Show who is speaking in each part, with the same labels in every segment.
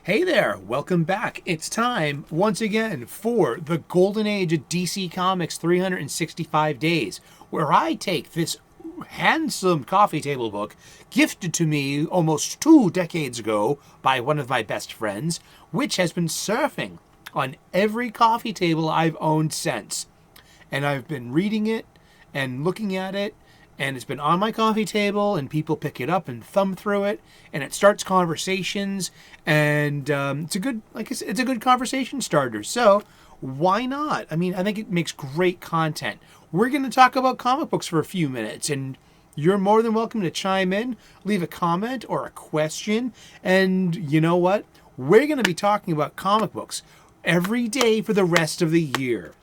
Speaker 1: Hey there, welcome back. It's time, once again, for the Golden Age of DC Comics 365 Days, where I take this handsome coffee table book, gifted to me almost 2 decades ago by one of my best friends, which has been surfing on every coffee table I've owned since. And I've been reading it and looking at it, and it's been on my coffee table, and people pick it up and thumb through it, and it starts conversations, and it's a good, like I said, it's a good conversation starter. So why not? I mean, I think it makes great content. We're going to talk about comic books for a few minutes, and you're more than welcome to chime in, leave a comment or a question, and you know what? We're going to be talking about comic books every day for the rest of the year.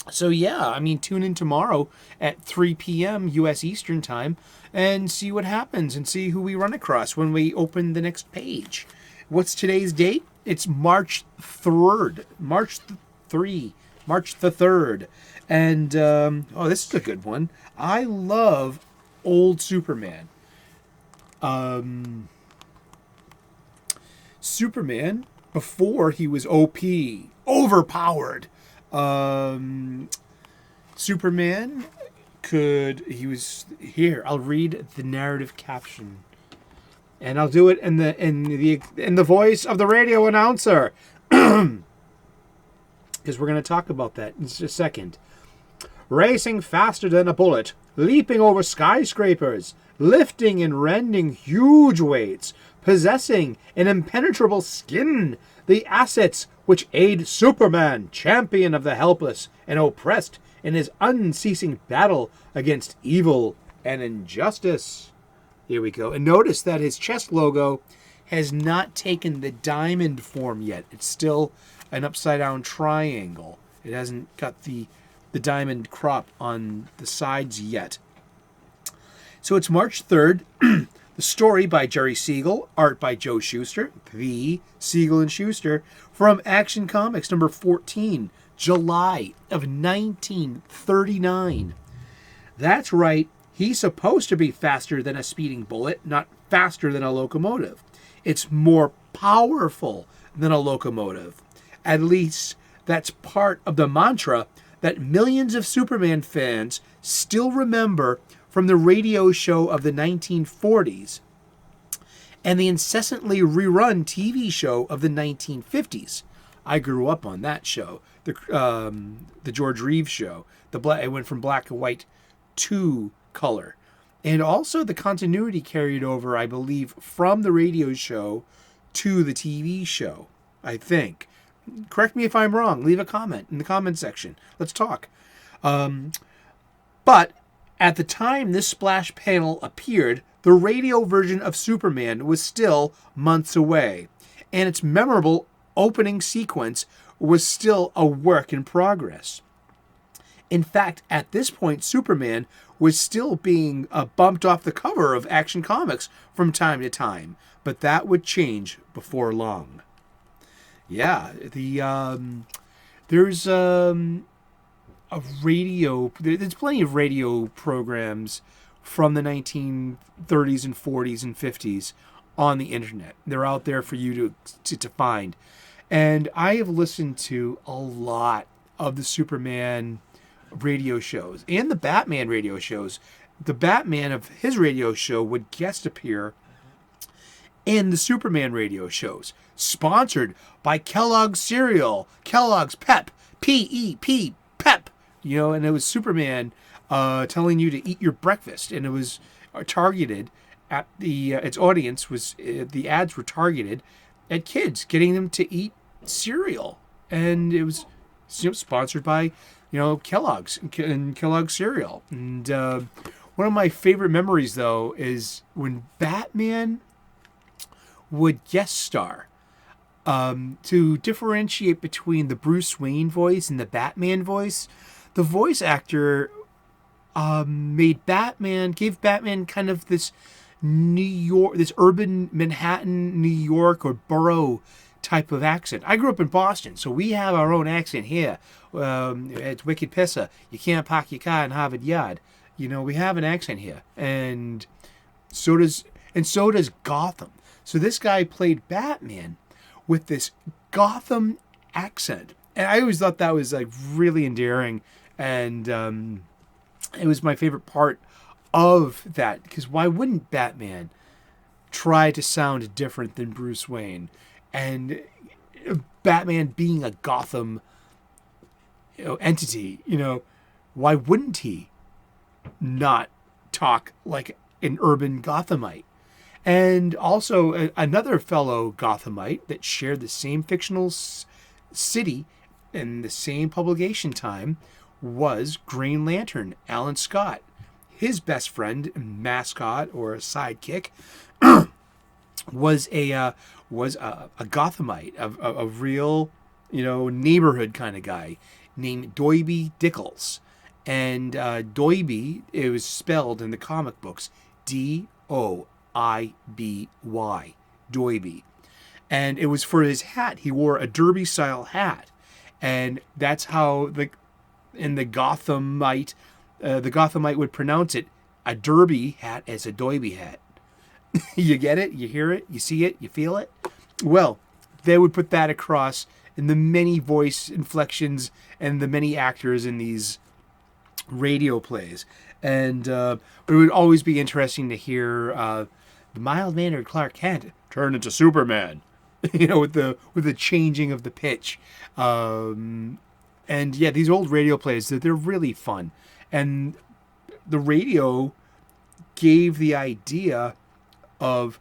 Speaker 1: So yeah, I mean, tune in tomorrow at 3 p.m. U.S. Eastern Time and see what happens and see who we run across when we open the next page. What's today's date? It's March 3rd. March the 3rd. And, this is a good one. I love old Superman. Superman, before he was OP, overpowered. Superman I'll read the narrative caption, and I'll do it in the voice of the radio announcer, because we're going to talk about that in just a second. Racing faster than a bullet, leaping over skyscrapers, lifting and rending huge weights, possessing an impenetrable skin, the assets which aid Superman, champion of the helpless and oppressed in his unceasing battle against evil and injustice. Here we go. And notice that his chest logo has not taken the diamond form yet. It's still an upside-down triangle. It hasn't got the diamond crop on the sides yet. So it's March 3rd. The story by Jerry Siegel, art by Joe Shuster, the Siegel and Shuster, from Action Comics number 14, July of 1939. That's right, he's supposed to be faster than a speeding bullet, not faster than a locomotive. It's more powerful than a locomotive. At least that's part of the mantra that millions of Superman fans still remember from the radio show of the 1940s and the incessantly rerun TV show of the 1950s. I grew up on that show, the George Reeves show. It went from black and white to color. And also the continuity carried over, I believe, from the radio show to the TV show, I think. Correct me if I'm wrong. Leave a comment in the comment section. Let's talk. But at the time this splash panel appeared, the radio version of Superman was still months away, and its memorable opening sequence was still a work in progress. In fact, at this point, Superman was still being bumped off the cover of Action Comics from time to time, but that would change before long. Yeah, there's there's plenty of radio programs from the 1930s and 40s and 50s on the internet. They're out there for you to find. And I have listened to a lot of the Superman radio shows and the Batman radio shows. The Batman of his radio show would guest appear in the Superman radio shows, sponsored by Kellogg's cereal, Kellogg's Pep, P-E-P, Pep. And it was Superman telling you to eat your breakfast, and it was targeted at its audience was the ads were targeted at kids, getting them to eat cereal, and it was sponsored by Kellogg's and Kellogg's cereal. And one of my favorite memories, though, is when Batman would guest star. To differentiate between the Bruce Wayne voice and the Batman voice, the voice actor gave Batman kind of this New York, this urban Manhattan, New York, or borough type of accent. I grew up in Boston, so we have our own accent here. It's wicked pissa. You can't park your car in Harvard Yard. We have an accent here, and so does Gotham. So this guy played Batman with this Gotham accent. And I always thought that was like really endearing, and it was my favorite part of that, because why wouldn't Batman try to sound different than Bruce Wayne? And Batman being a Gotham entity, why wouldn't he not talk like an urban Gothamite? And also another fellow Gothamite that shared the same fictional city and the same publication time was Green Lantern, Alan Scott. His best friend, mascot or sidekick, was a Gothamite, a real, neighborhood kind of guy named Doiby Dickles. And Doiby, it was spelled in the comic books Doiby, Doiby. And it was for his hat. He wore a derby style hat, and that's how the Gothamite would pronounce it: a derby hat as a Doiby hat. You get it? You hear it? You see it? You feel it? Well, they would put that across in the many voice inflections and the many actors in these radio plays. And but it would always be interesting to hear the mild-mannered Clark Kent turn into Superman, with the changing of the pitch. And yeah, these old radio plays, they're really fun. And the radio gave the idea of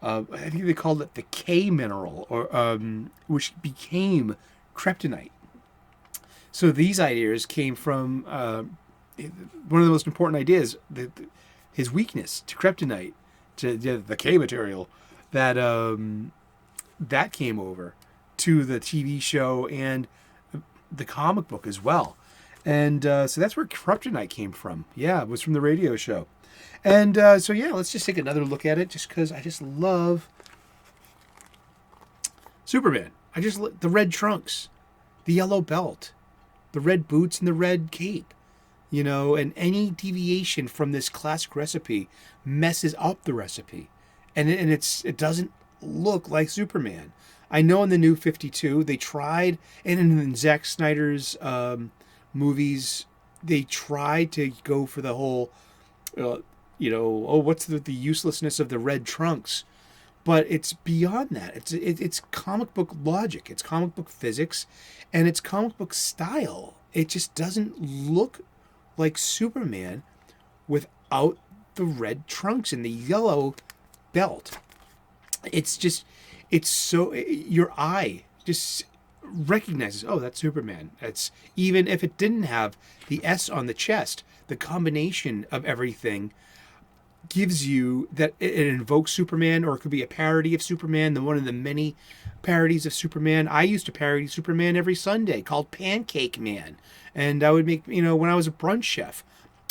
Speaker 1: I think they called it the K mineral, or which became kryptonite. So these ideas came from one of the most important ideas, his weakness to kryptonite, to the K material, that came over to the TV show and the comic book as well. And so that's where kryptonite came from. Yeah, it was from the radio show. And so yeah, let's just take another look at it, just because I just love Superman. The red trunks, the yellow belt, the red boots, and the red cape. And any deviation from this classic recipe messes up the recipe, and it doesn't look like Superman. I know in the New 52 they tried, and in Zack Snyder's movies they tried to go for the whole, what's the uselessness of the red trunks, but it's beyond that. It's comic book logic, it's comic book physics, and it's comic book style. It just doesn't look like Superman without the red trunks and the yellow belt. It's so, your eye just recognizes, oh, that's Superman. It's, even if it didn't have the S on the chest, the combination of everything gives you that it invokes Superman, or it could be a parody of Superman, one of the many parodies of Superman. I used to parody Superman every Sunday, called Pancake Man. And I would make, when I was a brunch chef,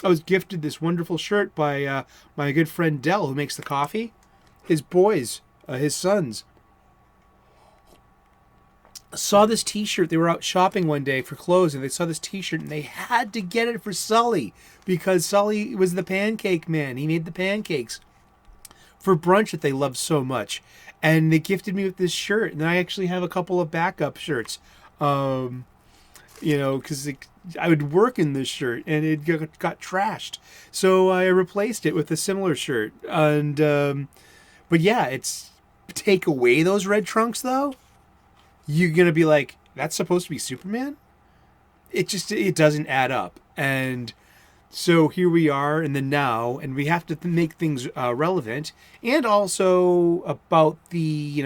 Speaker 1: I was gifted this wonderful shirt by my good friend Dell, who makes the coffee. His boys, his sons, saw this t-shirt. They were out shopping one day for clothes, and they saw this t-shirt, and they had to get it for Sully, because Sully was the pancake man. He made the pancakes for brunch that they loved so much. And they gifted me with this shirt, and I actually have a couple of backup shirts. Because I would work in this shirt, and it got trashed. So I replaced it with a similar shirt. And but yeah, it's, take away those red trunks, though, you're going to be like, that's supposed to be Superman? It doesn't add up. And so here we are in the now, and we have to make things relevant, and also about the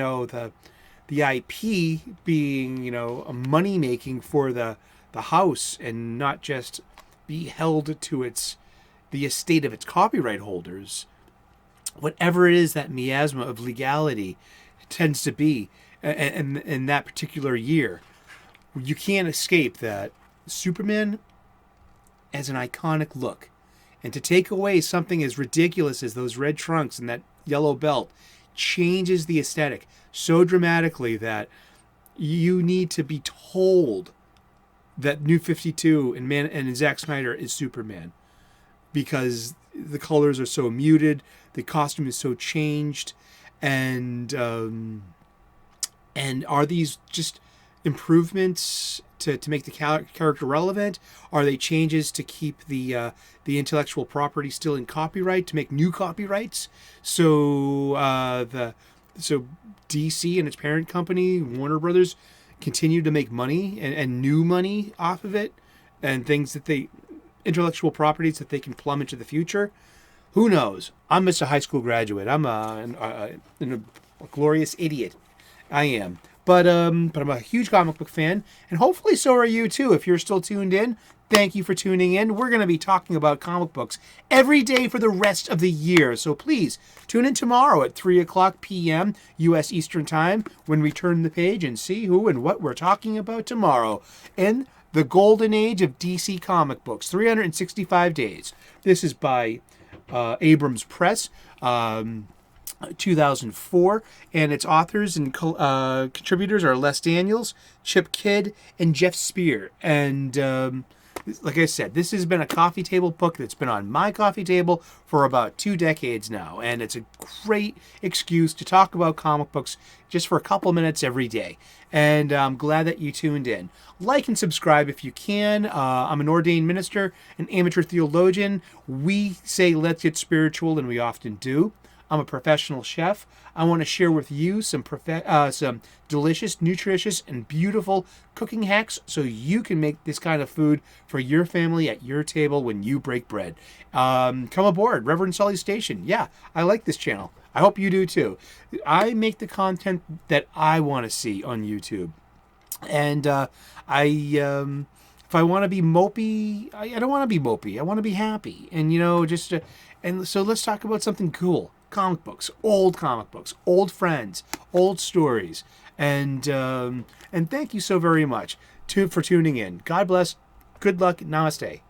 Speaker 1: IP being, a money making for the house, and not just be held to the estate of its copyright holders. Whatever it is that miasma of legality tends to be in that particular year, you can't escape that Superman has an iconic look. And to take away something as ridiculous as those red trunks and that yellow belt changes the aesthetic so dramatically that you need to be told that New 52 and Zack Snyder is Superman, because the colors are so muted, the costume is so changed, and And are these just improvements to make the character relevant? Are they changes to keep the intellectual property still in copyright, to make new copyrights? So DC and its parent company, Warner Brothers, continue to make money and new money off of it, and things that they intellectual properties that they can plumb into the future. Who knows? I'm just a high school graduate. I'm a glorious idiot. I am. But I'm a huge comic book fan, and hopefully so are you too. If you're still tuned in, thank you for tuning in. We're going to be talking about comic books every day for the rest of the year. So please tune in tomorrow at 3 o'clock p.m. U.S. Eastern Time when we turn the page and see who and what we're talking about tomorrow in the golden age of DC comic books, 365 days. This is by Abrams Press. 2004, and its authors and contributors are Les Daniels, Chip Kidd, and Jeff Spear. And like I said, this has been a coffee table book that's been on my coffee table for about 2 decades now, and it's a great excuse to talk about comic books just for a couple minutes every day. And I'm glad that you tuned in. Like and subscribe if you can. I'm an ordained minister, an amateur theologian. We say let's get spiritual, and we often do. I'm a professional chef. I want to share with you some delicious, nutritious, and beautiful cooking hacks so you can make this kind of food for your family at your table when you break bread. Come aboard, Reverend Sully Station. Yeah, I like this channel. I hope you do too. I make the content that I want to see on YouTube. And if I want to be mopey, I don't want to be mopey. I want to be happy. And, and so let's talk about something cool. Comic books, old friends, old stories, and thank you so very much for tuning in. God bless. Good luck. Namaste.